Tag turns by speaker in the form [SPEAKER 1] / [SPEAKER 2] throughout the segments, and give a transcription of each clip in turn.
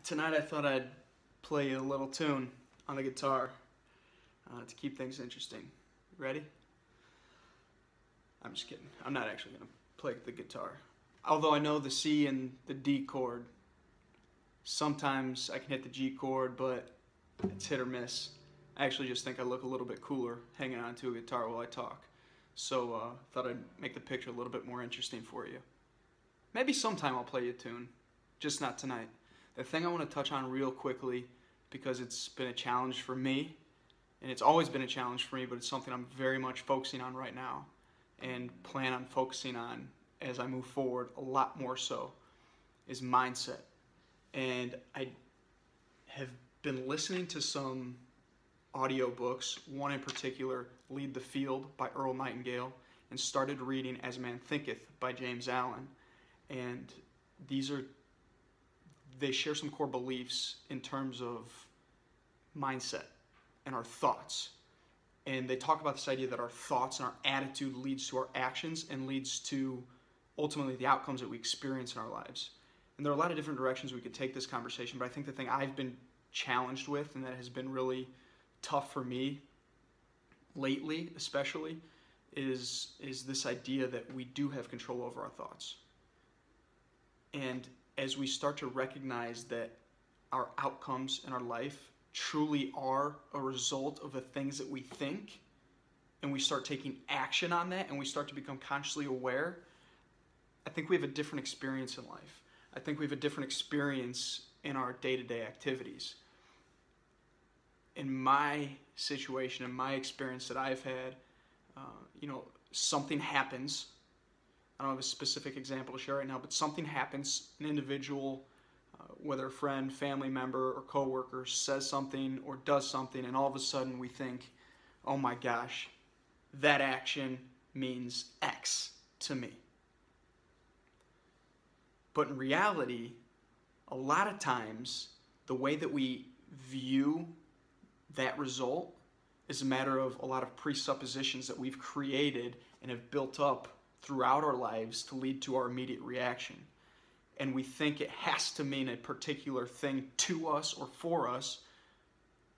[SPEAKER 1] Tonight I thought I'd play a little tune on the guitar to keep things interesting. Ready? I'm just kidding. I'm not actually going to play the guitar. Although I know the C and the D chord. Sometimes I can hit the G chord, but it's hit or miss. I actually just think I look a little bit cooler hanging onto a guitar while I talk. So thought I'd make the picture a little bit more interesting for you. Maybe sometime I'll play you a tune, just not tonight. The thing I want to touch on real quickly, because it's been a challenge for me, and it's always been a challenge for me, but it's something I'm very much focusing on right now and plan on focusing on as I move forward a lot more so, is mindset. And I have been listening to some audiobooks, one in particular, Lead the Field by Earl Nightingale, and started reading As a Man Thinketh by James Allen. And they share some core beliefs in terms of mindset and our thoughts. And they talk about this idea that our thoughts and our attitude leads to our actions and leads to ultimately the outcomes that we experience in our lives. And there are a lot of different directions we could take this conversation, but I think the thing I've been challenged with, and that has been really tough for me lately especially, is this idea that we do have control over our thoughts. And as we start to recognize that our outcomes in our life truly are a result of the things that we think, and we start taking action on that, and we start to become consciously aware, I think we have a different experience in life. I think we have a different experience in our day-to-day activities. In my situation, in my experience that I've had, something happens. I don't have a specific example to share right now, but something happens, an individual, whether a friend, family member, or coworker says something or does something, and all of a sudden we think, oh my gosh, that action means X to me. But in reality, a lot of times, the way that we view that result is a matter of a lot of presuppositions that we've created and have built up throughout our lives to lead to our immediate reaction. And we think it has to mean a particular thing to us or for us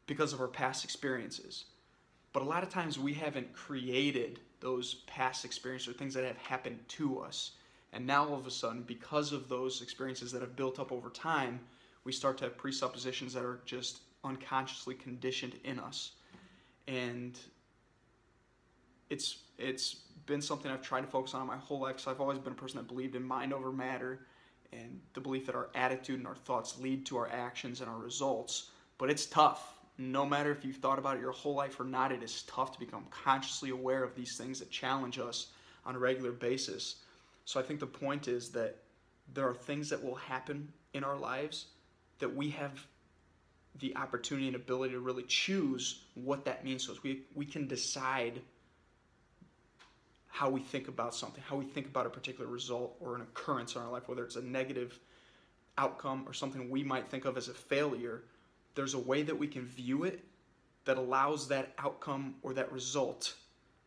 [SPEAKER 1] because of our past experiences. But a lot of times we haven't created those past experiences or things that have happened to us. And now all of a sudden, because of those experiences that have built up over time, we start to have presuppositions that are just unconsciously conditioned in us. And it's been something I've tried to focus on my whole life, because I've always been a person that believed in mind over matter and the belief that our attitude and our thoughts lead to our actions and our results. But it's tough. No matter if you've thought about it your whole life or not, it is tough to become consciously aware of these things that challenge us on a regular basis. So I think the point is that there are things that will happen in our lives that we have the opportunity and ability to really choose what that means to us. We can decide how we think about something, how we think about a particular result or an occurrence in our life, whether it's a negative outcome or something we might think of as a failure. There's a way that we can view it that allows that outcome or that result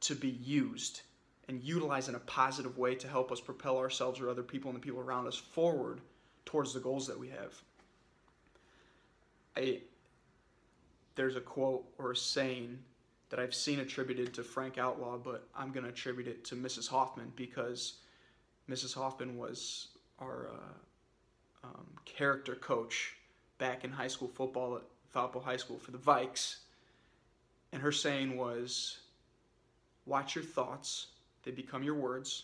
[SPEAKER 1] to be used and utilized in a positive way to help us propel ourselves or other people and the people around us forward towards the goals that we have. There's a quote or a saying that I've seen attributed to Frank Outlaw, but I'm going to attribute it to Mrs. Hoffman, because Mrs. Hoffman was our character coach back in high school football at Valpo High School for the Vikes. And her saying was, watch your thoughts, they become your words.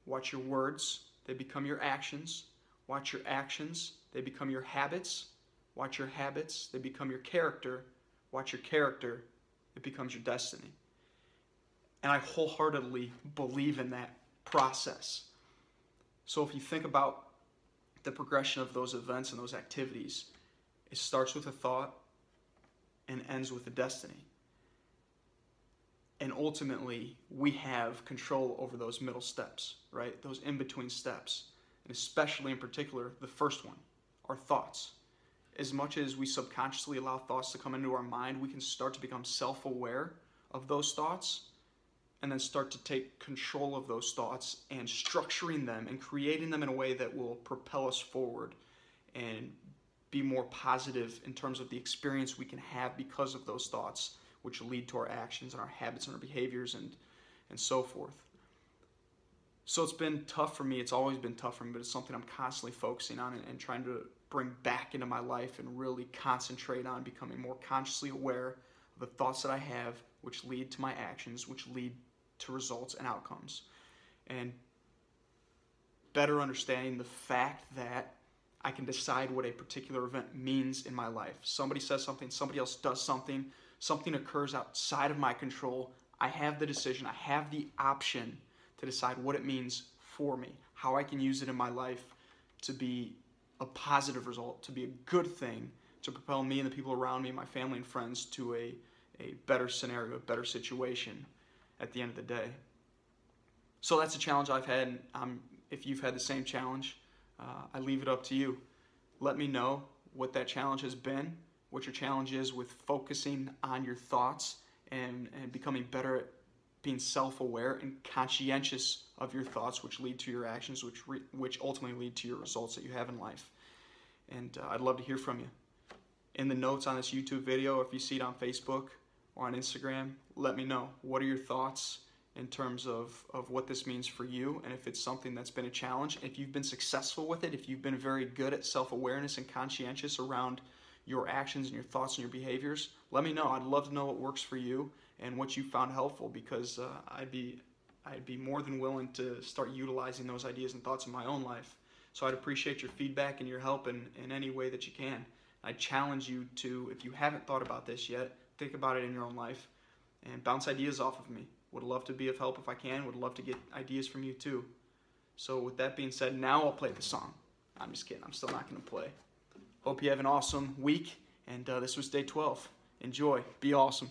[SPEAKER 1] Watch your words, they become your actions. Watch your actions, they become your habits. Watch your habits, they become your character. Watch your character, it becomes your destiny. And I wholeheartedly believe in that process. So if you think about the progression of those events and those activities, it starts with a thought and ends with a destiny. And ultimately, we have control over those middle steps, right? Those in-between steps. And especially in particular, the first one, our thoughts. As much as we subconsciously allow thoughts to come into our mind, we can start to become self-aware of those thoughts and then start to take control of those thoughts and structuring them and creating them in a way that will propel us forward and be more positive in terms of the experience we can have because of those thoughts, which lead to our actions and our habits and our behaviors and so forth. So it's been tough for me. It's always been tough for me, but it's something I'm constantly focusing on and trying to bring back into my life and really concentrate on becoming more consciously aware of the thoughts that I have, which lead to my actions, which lead to results and outcomes. And better understanding the fact that I can decide what a particular event means in my life. Somebody says something, somebody else does something, something occurs outside of my control. I have the decision, I have the option to decide what it means for me, how I can use it in my life to be a positive result, to be a good thing, to propel me and the people around me, my family and friends, to a better scenario, a better situation at the end of the day. So that's a challenge I've had, and if you've had the same challenge, I leave it up to you. Let me know what that challenge has been, what your challenge is with focusing on your thoughts and becoming better at being self-aware and conscientious of your thoughts, which lead to your actions, which ultimately lead to your results that you have in life. And I'd love to hear from you. In the notes on this YouTube video, if you see it on Facebook or on Instagram, let me know. What are your thoughts in terms of what this means for you, and if it's something that's been a challenge, if you've been successful with it, if you've been very good at self-awareness and conscientious around your actions and your thoughts and your behaviors, let me know. I'd love to know what works for you and what you found helpful, because I'd be more than willing to start utilizing those ideas and thoughts in my own life. So I'd appreciate your feedback and your help in any way that you can. I challenge you to, if you haven't thought about this yet, think about it in your own life and bounce ideas off of me. Would love to be of help if I can. Would love to get ideas from you too. So with that being said, now I'll play the song. I'm just kidding. I'm still not going to play. Hope you have an awesome week. And this was day 12. Enjoy. Be awesome.